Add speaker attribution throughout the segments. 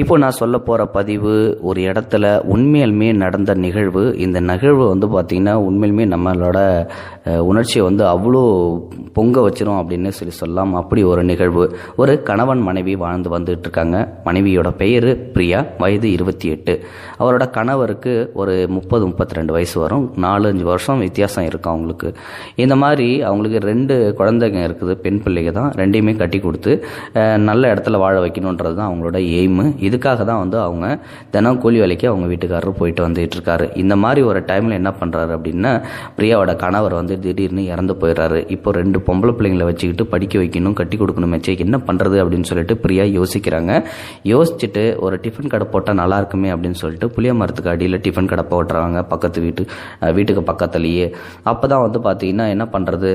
Speaker 1: இப்போ நான் சொல்ல போகிற பதிவு ஒரு இடத்துல உண்மையிலுமே நடந்த நிகழ்வு. இந்த நிகழ்வு பார்த்திங்கன்னா உண்மையிலுமே நம்மளோட உணர்ச்சியை அவ்வளோ பொங்க வச்சிரும் அப்படின்னு சொல்லலாம். அப்படி ஒரு நிகழ்வு. ஒரு கணவன் மனைவி வாழ்ந்து வந்துட்டு இருக்காங்க. மனைவியோட பெயர் பிரியா, வயது 28. அவரோட கணவருக்கு ஒரு 30-32 வயசு வரும். 4-5 வருஷம் வித்தியாசம் இருக்கும் அவங்களுக்கு. இந்த மாதிரி அவங்களுக்கு 2 குழந்தைங்க இருக்குது, பெண் பிள்ளைங்க தான். 2யுமே கட்டி கொடுத்து நல்ல இடத்துல வாழ வைக்கணுன்றது தான் அவங்களோட எய்மு. இதுக்காக தான் அவங்க தினம் கூலி வேலைக்கு அவங்க வீட்டுக்காரர் போயிட்டு வந்துட்டு இருக்காரு. இந்த மாதிரி ஒரு டைமில் என்ன பண்ணுறாரு அப்படின்னா, பிரியாவோட கணவர் திடீர்னு இறந்து போயிடுறாரு. இப்போ 2 பொம்பளை பிள்ளைங்களை வச்சுக்கிட்டு படிக்க வைக்கணும், கட்டி கொடுக்கணும், என்ன பண்ணுறது அப்படின்னு சொல்லிட்டு பிரியா யோசிக்கிறாங்க. யோசிச்சுட்டு ஒரு டிஃபன் கடை போட்டால் நல்லா இருக்குமே அப்படின்னு சொல்லிட்டு புளிய மரத்துக்கு அடியில் டிஃபன் கடை போட்டுறாங்க, பக்கத்து வீட்டுக்கு பக்கத்துலேயே. அப்போ தான் பார்த்தீங்கன்னா என்ன பண்ணுறது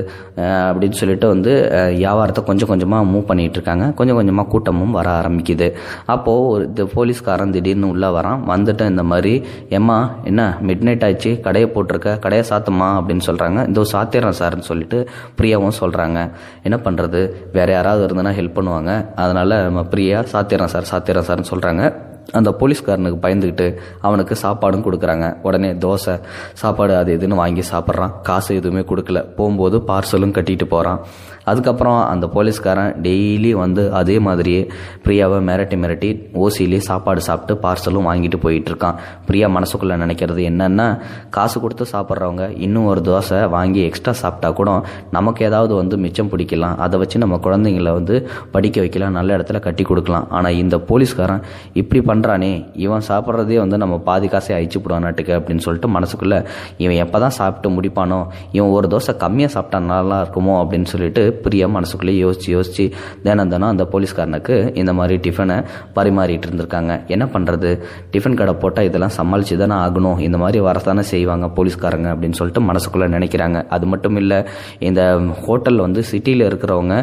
Speaker 1: அப்படின்னு சொல்லிட்டு வியாபாரத்தை கொஞ்சம் கொஞ்சமாக மூவ் பண்ணிகிட்டு இருக்காங்க. கொஞ்சம் கொஞ்சமாக கூட்டமும் வர ஆரம்பிக்குது. அப்போது போலீஸ்காரன் திடீர்னு உள்ளே வரான். வந்துட்டு இந்த மாதிரி, ஏம்மா என்ன மிட் நைட் ஆயிடுச்சு, கடையை போட்டிருக்க, கடையை சாத்துமா அப்படின்னு சொல்கிறாங்க. இந்த சாத்திரம் சார்ன்னு சொல்லிட்டு பிரியாவும் சொல்கிறாங்க. என்ன பண்ணுறது, வேறு யாராவது இருந்தனா ஹெல்ப் பண்ணுவாங்க, அதனால் நம்ம பிரியா சாத்திரம் சார்ன்னு சொல்கிறாங்க. அந்த போலீஸ்காரனுக்கு பயந்துக்கிட்டு அவனுக்கு சாப்பாடும் கொடுக்குறாங்க. உடனே தோசை சாப்பாடு அது இதுன்னு வாங்கி சாப்பிட்றான். காசு எதுவுமே கொடுக்கல. போகும்போது பார்சலும் கட்டிட்டு போகிறான். அதுக்கப்புறம் அந்த போலீஸ்காரன் டெய்லி அதே மாதிரியே பிரியாவை மிரட்டி ஓசியிலே சாப்பாடு சாப்பிட்டு பார்சலும் வாங்கிட்டு போயிட்டு இருக்கான். பிரியா மனசுக்குள்ளே நினைக்கிறது என்னன்னா, காசு கொடுத்து சாப்பிட்றவங்க இன்னும் ஒரு தோசை வாங்கி எக்ஸ்ட்ரா சாப்பிட்டா கூட நமக்கு ஏதாவது மிச்சம் பிடிக்கலாம், அதை வச்சு நம்ம குழந்தைங்கள படிக்க வைக்கலாம், நல்ல இடத்துல கட்டி கொடுக்கலாம். ஆனால் இந்த போலீஸ்காரன் இப்படி பண்ணுறானே, இவன் சாப்பிட்றதே நம்ம பாதி காசை அழிச்சு போடுவானாட்டுக்கு அப்படின்னு சொல்லிட்டு மனசுக்குள்ளே, இவன் எப்போ தான் சாப்பிட்டு முடிப்பானோ, இவன் ஒரு தோசை கம்மியாக சாப்பிட்டா நல்லா இருக்குமோ அப்படின்னு சொல்லிட்டு பிரியா மனசுக்குள்ளே யோசிச்சு தினம் அந்த போலீஸ்காரனுக்கு இந்த மாதிரி டிஃபனை பரிமாறிட்டு இருந்திருக்காங்க. என்ன பண்ணுறது, டிஃபன் கடை போட்டால் இதெல்லாம் சமாளித்து தானே ஆகணும், இந்த மாதிரி வரத்தானே செய்வாங்க போலீஸ்காரங்க அப்படின்னு சொல்லிட்டு மனசுக்குள்ளே நினைக்கிறாங்க. அது மட்டும் இல்லை, இந்த ஹோட்டல் சிட்டியில் இருக்கிறவங்க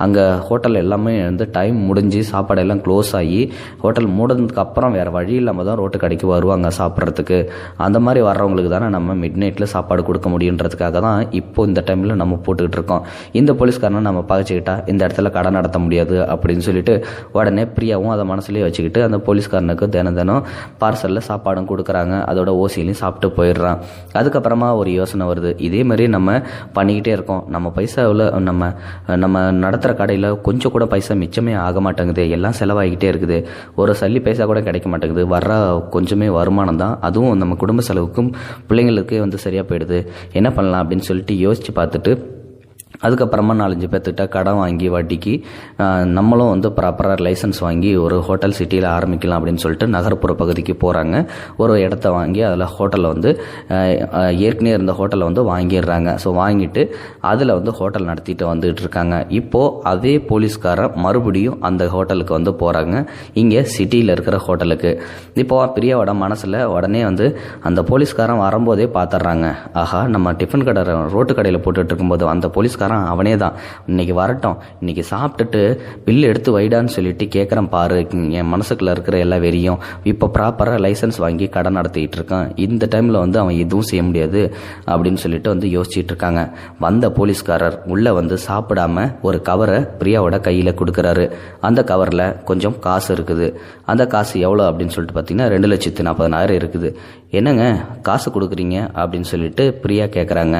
Speaker 1: அங்கே ஹோட்டல் எல்லாமே டைம் முடிஞ்சு சாப்பாடெல்லாம் க்ளோஸ் ஆகி ஹோட்டல் மூடதுக்கு அப்புறம் வேறு வழி இல்லாமல் தான் ரோட்டு கடைக்கு வருவாங்க சாப்பிட்றதுக்கு. அந்த மாதிரி வர்றவங்களுக்கு தானே நம்ம மிட் நைட்டில் சாப்பாடு கொடுக்க முடியுன்றதுக்காக தான் இப்போ இந்த டைமில் நம்ம போட்டுக்கிட்டு இருக்கோம். இந்த போலீஸ்காரனை நம்ம பகைச்சிக்கிட்டா இந்த இடத்துல கடை நடத்த முடியாது அப்படின்னு சொல்லிட்டு உடனே பிரியாவும் அதை மனசுலேயே வச்சுக்கிட்டு அந்த போலீஸ்காரனுக்கு தினம் பார்சலில் சாப்பாடும் கொடுக்குறாங்க. அதோட ஓசிலையும் சாப்பிட்டு போயிடுறான். அதுக்கப்புறமா ஒரு யோசனை வருது, இதே மாதிரி நம்ம பண்ணிக்கிட்டே இருக்கோம், நம்ம பைசாவில் நம்ம நடத்துகிற கடையில் கொஞ்சம் கூட பைசா மிச்சமே ஆக மாட்டேங்குது, எல்லாம் செலவாகிக்கிட்டே இருக்குது, ஒரு சல்லி பைசா கூட கிடைக்க மாட்டேங்குது, வர்ற கொஞ்சமே வருமானம் தான், அதுவும் நம்ம குடும்ப செலவுக்கும் பிள்ளைங்களுக்கு சரியாக போயிடுது, என்ன பண்ணலாம் அப்படின்னு சொல்லிட்டு யோசித்து பார்த்துட்டு அதுக்கப்புறமா 4-5 பேர்த்துக்கிட்ட கடன் வாங்கி வட்டிக்கு நம்மளும் ப்ராப்பராக லைசன்ஸ் வாங்கி ஒரு ஹோட்டல் சிட்டியில் ஆரம்பிக்கலாம் அப்படின்னு சொல்லிட்டு நகர்ப்புற பகுதிக்கு போகிறாங்க. ஒரு இடத்த வாங்கி அதில் ஹோட்டலில் ஏற்கனவே இருந்த ஹோட்டலை வாங்கிடுறாங்க. ஸோ வாங்கிட்டு அதில் ஹோட்டல் நடத்திட்டு வந்துட்டு இருக்காங்க. இப்போது அதே போலீஸ்காரன் மறுபடியும் அந்த ஹோட்டலுக்கு போகிறாங்க, இங்கே சிட்டியில் இருக்கிற ஹோட்டலுக்கு. இப்போது பிரியாவோட மனசில் உடனே அந்த போலீஸ்காரன் வரும்போதே பார்த்துட்றாங்க, ஆஹா நம்ம டிஃபன் கடை ரோட்டு கடையில் போட்டுட்டு இருக்கும்போது அந்த போலீஸ்காரன் அவனே தான், இன்னைக்கு வரட்டும், இன்னைக்கு சாப்பிட்டுட்டு பில் எடுத்து வைடான்னு சொல்லிட்டு கேட்குறேன் பாரு, என் மனசுக்குள்ள இருக்கிற எல்லா வெறியும். இப்போ ப்ராப்பராக லைசன்ஸ் வாங்கி கடை நடத்திட்டு இருக்கான், இந்த டைமில் அவன் எதுவும் செய்ய முடியாது அப்படின்னு சொல்லிட்டு யோசிச்சுட்டு இருக்காங்க. வந்த போலீஸ்காரர் உள்ள சாப்பிடாம ஒரு கவரை பிரியாவோட கையில் கொடுக்குறாரு. அந்த கவரில் கொஞ்சம் காசு இருக்குது. அந்த காசு எவ்வளோ அப்படின்னு சொல்லிட்டு பார்த்தீங்கன்னா 2,40,000 இருக்குது. என்னங்க காசு கொடுக்குறீங்க அப்படின்னு சொல்லிட்டு பிரியா கேட்குறாங்க.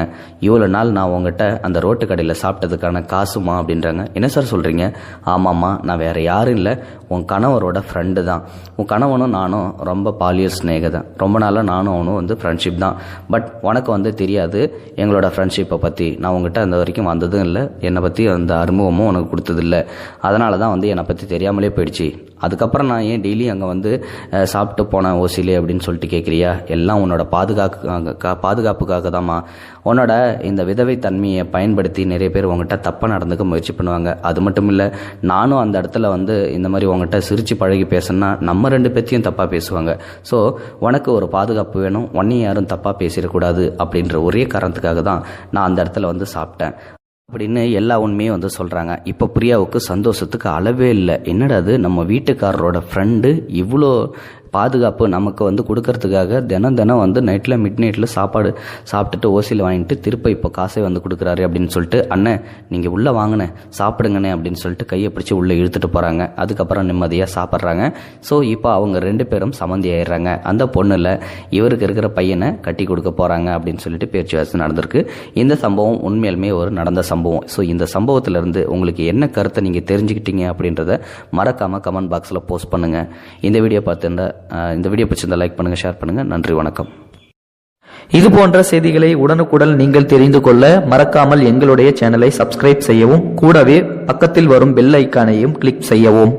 Speaker 1: இவ்வளோ நாள் நான் உங்ககிட்ட அந்த ரோட்டு கடையில் சாப்பிட்டதுக்கான காசுமா அப்படின்றாங்க. என்ன சார் சொல்கிறீங்க? ஆமாம்மா, நான் வேறு யாரும் இல்லை, உன் கணவரோட ஃப்ரெண்டு தான். உன் கணவனும் நானும் ரொம்ப பாலியல் ஸ்நேக தான், ரொம்ப நாளாக நானும் அவனும் ஃப்ரெண்ட்ஷிப் தான். பட் உனக்கு தெரியாது எங்களோட ஃப்ரெண்ட்ஷிப்பை பற்றி, நான் உங்ககிட்ட அந்த வரைக்கும் வந்ததும் இல்லை, என்னை பற்றி அந்த அறிமுகமும் உனக்கு கொடுத்ததில்லை, அதனால தான் என்னை பற்றி தெரியாமலே போயிடுச்சு. அதுக்கப்புறம் நான் ஏன் டெய்லி அங்கே சாப்பிட்டு போனேன் ஓசிலே அப்படின்னு சொல்லிட்டு கேட்குறியா? எல்லாம் உன்னோட பாதுகாப்புக்காக தான்மா. உன்னோட இந்த விதவை தன்மையை பயன்படுத்தி நிறைய பேர் உங்ககிட்ட தப்பாக நடந்துக்க முயற்சி பண்ணுவாங்க. அது மட்டும் இல்லை, நானும் அந்த இடத்துல இந்த மாதிரி உங்ககிட்ட சிரித்து பழகி பேசினா நம்ம 2 பேர்த்தையும் தப்பாக பேசுவாங்க. ஸோ உனக்கு ஒரு பாதுகாப்பு வேணும், உன்னையும் யாரும் தப்பாக பேசிடக்கூடாது அப்படின்ற ஒரே காரணத்துக்காக தான் நான் அந்த இடத்துல சாப்பிட்டேன் அப்படின்னு எல்லா உண்மையும் சொல்கிறாங்க. இப்போ பிரியாவுக்கு சந்தோஷத்துக்கு அளவே இல்லை. என்னடா அது, நம்ம வீட்டுக்காரரோட ஃப்ரெண்டு இவ்வளோ பாதுகாப்பு நமக்கு வந்து கொடுக்கறதுக்காக தினம் வந்து நைட்டில் மிட் நைட்டில் சாப்பாடு சாப்பிட்டுட்டு ஓசியில் வாங்கிட்டு திருப்ப இப்போ காசை வந்து கொடுக்குறாரு அப்படின்னு சொல்லிட்டு, அண்ணன் நீங்கள் உள்ளே வாங்கினேன் சாப்பிடுங்கண்ணே அப்படின்னு சொல்லிட்டு கையை பிடிச்சி உள்ளே இழுத்துட்டு போகிறாங்க. அதுக்கப்புறம் நிம்மதியாக சாப்பிட்றாங்க. ஸோ இப்போ அவங்க 2 பேரும் சமந்தி ஆயிடுறாங்க. அந்த பொண்ணில் இவருக்கு இருக்கிற பையனை கட்டி கொடுக்க போகிறாங்க அப்படின்னு சொல்லிட்டு பேச்சுவார்த்தை நடந்திருக்கு. இந்த சம்பவம் உண்மையிலுமே ஒரு நடந்த சம்பவம். ஸோ இந்த சம்பவத்திலிருந்து உங்களுக்கு என்ன கருத்தை நீங்கள் தெரிஞ்சுக்கிட்டீங்க அப்படின்றத மறக்காமல் கமெண்ட் பாக்ஸில் போஸ்ட் பண்ணுங்கள். இந்த வீடியோ பிடிச்சிருந்தா லைக் பண்ணுங்கள், ஷேர் பண்ணுங்கள். நன்றி, வணக்கம்.
Speaker 2: இது போன்ற செய்திகளை உடனுக்குடன் நீங்கள் தெரிந்து கொள்ள மறக்காமல் எங்களுடைய சேனலை சப்ஸ்கிரைப் செய்யவும், கூடவே பக்கத்தில் வரும் பெல் ஐக்கானையும் கிளிக் செய்யவும்.